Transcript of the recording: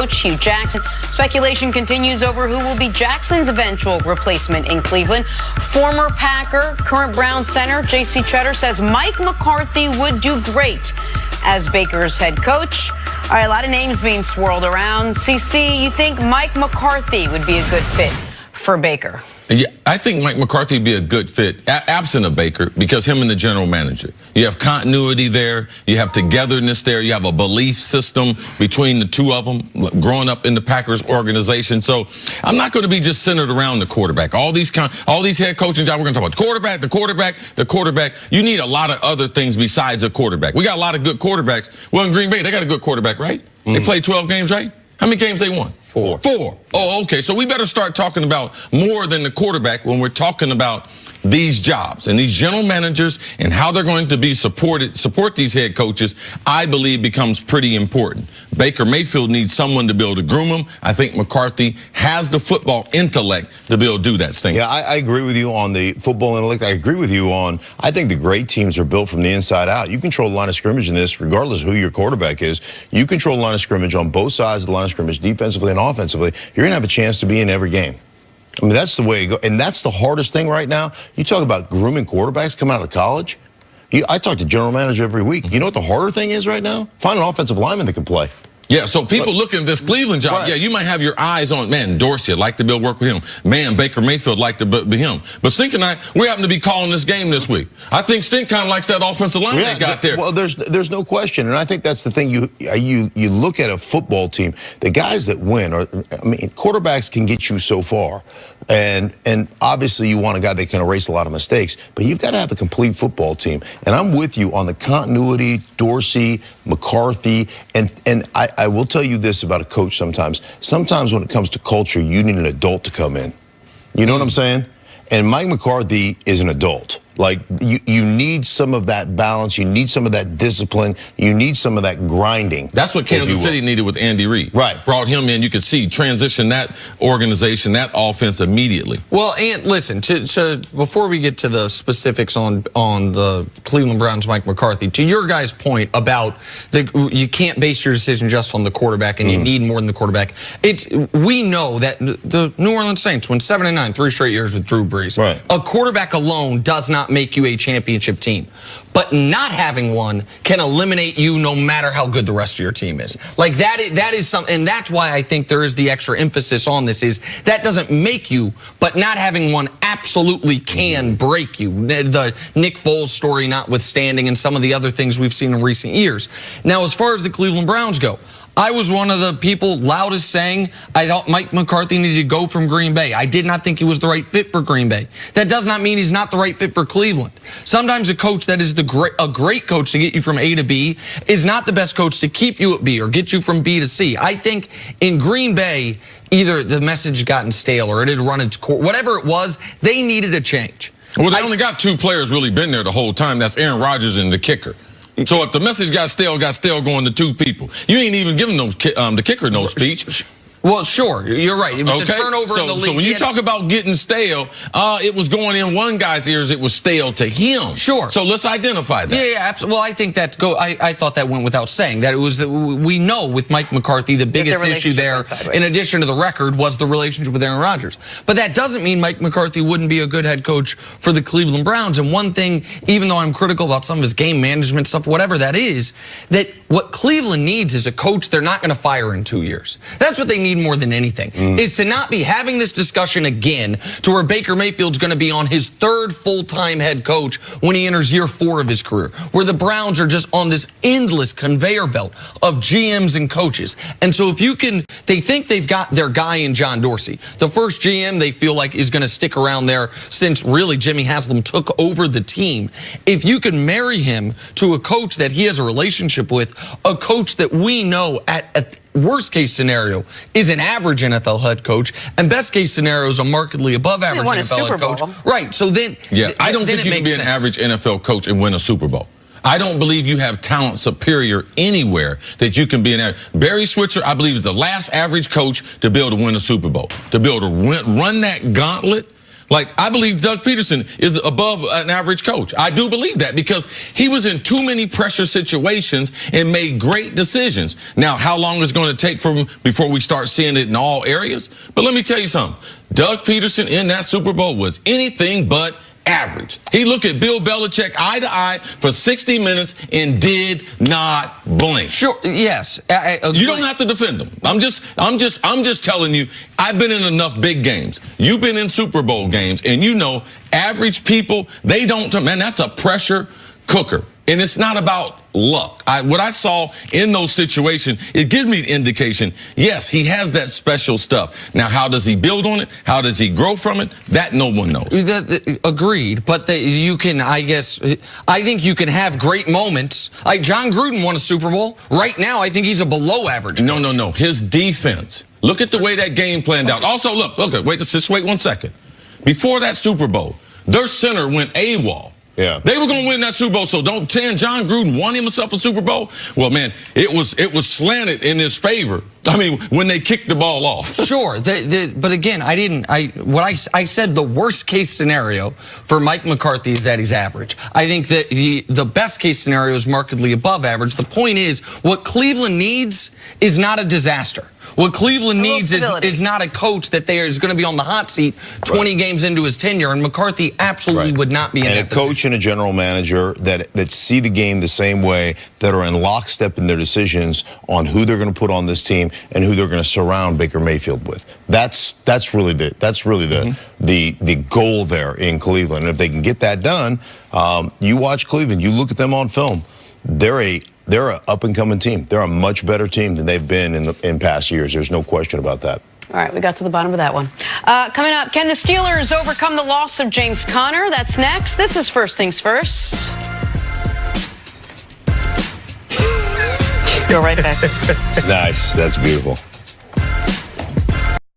coach Hugh Jackson. Speculation continues over who will be Jackson's eventual replacement in Cleveland. Former Packer, current Browns center J.C. Tretter says Mike McCarthy would do great as Baker's head coach. All right, a lot of names being swirled around. CC, you think Mike McCarthy would be a good fit for Baker? Yeah, I think Mike McCarthy would be a good fit, absent of Baker, because him and the general manager. You have continuity there. You have togetherness there. You have a belief system between the two of them, growing up in the Packers organization. So I'm not going to be just centered around the quarterback. All these head coaching jobs, we're going to talk about the quarterback. You need a lot of other things besides a quarterback. We got a lot of good quarterbacks. Well, in Green Bay, they got a good quarterback, right? They played 12 games, right? How many games they won? Four. Oh, okay. So we better start talking about more than the quarterback when we're talking about these jobs and these general managers and how they're going to be support these head coaches, I believe becomes pretty important. Baker Mayfield needs someone to be able to groom him. I think McCarthy has the football intellect to be able to do that, Stinker. Yeah, I agree with you on the football intellect. I agree with you on, I think the great teams are built from the inside out. You control the line of scrimmage in this, regardless of who your quarterback is. You control the line of scrimmage on both sides of the line of scrimmage, defensively and offensively. You're going to have a chance to be in every game. I mean, that's the way it goes. And that's the hardest thing right now. You talk about grooming quarterbacks coming out of college. I talk to general manager every week. You know what the harder thing is right now? Find an offensive lineman that can play. Yeah, so people looking at this Cleveland job, yeah, you might have your eyes on, man, Dorsey, I'd like to be able to work with him. Man, Baker Mayfield, like to be him. But Stink and I, we happen to be calling this game this week. I think Stink kind of likes that offensive line they got there. Well, there's no question, and I think that's the thing. You look at a football team, the guys that win, quarterbacks can get you so far. And obviously you want a guy that can erase a lot of mistakes, but you've got to have a complete football team. And I'm with you on the continuity, Dorsey, McCarthy, and I will tell you this about a coach sometimes. Sometimes when it comes to culture, you need an adult to come in. You know what I'm saying? And Mike McCarthy is an adult. Like, you need some of that balance. You need some of that discipline. You need some of that grinding. That's what Kansas City needed with Andy Reid. Right. Brought him in. You could see transition that organization, that offense immediately. Well, and listen, before we get to the specifics on the Cleveland Browns, Mike McCarthy, to your guys' point about you can't base your decision just on the quarterback and you need more than the quarterback. We know that the New Orleans Saints went 7-9, 3 straight years with Drew Brees. Right. A quarterback alone does not make you a championship team, but not having one can eliminate you no matter how good the rest of your team is. Like that is something, and that's why I think there is the extra emphasis on this, is that doesn't make you, but not having one absolutely can break you. The Nick Foles story notwithstanding, and some of the other things we've seen in recent years. Now, as far as the Cleveland Browns go, I was one of the people loudest saying I thought Mike McCarthy needed to go from Green Bay. I did not think he was the right fit for Green Bay. That does not mean he's not the right fit for Cleveland. Sometimes a coach that is a great coach to get you from A to B is not the best coach to keep you at B or get you from B to C. I think in Green Bay, either the message had gotten stale or it had run its course. Whatever it was, they needed a change. Well, they only got 2 players really been there the whole time. That's Aaron Rodgers and the kicker. So if the message got stale going to 2 people. You ain't even giving the kicker no speech. Well, sure, you're right. It was a turnover in the league. So when you talk about getting stale, it was going in one guy's ears, it was stale to him. Sure. So let's identify that. Yeah, absolutely. Well, I think I thought that went without saying. That it was we know with Mike McCarthy, the biggest issue there, in addition to the record, was the relationship with Aaron Rodgers. But that doesn't mean Mike McCarthy wouldn't be a good head coach for the Cleveland Browns. And one thing, even though I'm critical about some of his game management stuff, whatever that is, that what Cleveland needs is a coach they're not going to fire in 2 years. That's what they need more than anything. Is to not be having this discussion again to where Baker Mayfield's going to be on his 3rd full-time head coach when he enters year 4 of his career, where the Browns are just on this endless conveyor belt of GMs and coaches. And so if you can, they think they've got their guy in John Dorsey. The first GM they feel like is going to stick around there since really Jimmy Haslam took over the team. If you can marry him to a coach that he has a relationship with, a coach that we know at worst case scenario is an average NFL head coach, and best case scenario is a markedly above average NFL head coach. Right. So then, I don't think you can be an average NFL coach and win a Super Bowl. I don't believe you have talent superior anywhere that you can be an average. Barry Switzer, I believe, is the last average coach to be able to win a Super Bowl, to be able to run that gauntlet. Like, I believe Doug Peterson is above an average coach. I do believe that because he was in too many pressure situations and made great decisions. Now, how long is it going to take before we start seeing it in all areas? But let me tell you something. Doug Peterson in that Super Bowl was anything but average. He looked at Bill Belichick eye to eye for 60 minutes and did not blink. Sure, yes. You don't have to defend him. I'm just telling you, I've been in enough big games. You've been in Super Bowl games, and you know, average people, they don't, man, that's a pressure cooker. And it's not about luck. What I saw in those situations, it gives me the indication, yes, he has that special stuff. Now, how does he build on it? How does he grow from it? That no one knows. Agreed. But you can, I think you can have great moments. Like John Gruden won a Super Bowl. Right now, I think he's a below average coach. No. His defense. Look at the way that game planned out. Also, look, just wait 1 second. Before that Super Bowl, their center went AWOL. Yeah. They were going to win that Super Bowl, so don't tell John Gruden won himself a Super Bowl. Well, man, it was slanted in his favor. I mean, when they kicked the ball off. Sure, but again, I said the worst case scenario for Mike McCarthy is that he's average. I think that the best case scenario is markedly above average. The point is, what Cleveland needs is not a disaster. What Cleveland needs is not a coach that is going to be on the hot seat 20 games into his tenure, and McCarthy absolutely would not be in that position. Coach and a general manager that see the game the same way, that are in lockstep in their decisions on who they're going to put on this team and who they're going to surround Baker Mayfield with. That's really the goal there in Cleveland. And if they can get that done, you watch Cleveland, you look at them on film, they're an up-and-coming team. They're a much better team than they've been in past years. There's no question about that. All right, we got to the bottom of that one. Coming up, can the Steelers overcome the loss of James Conner? That's next. This is First Things First. Let's go right back. Nice. That's beautiful.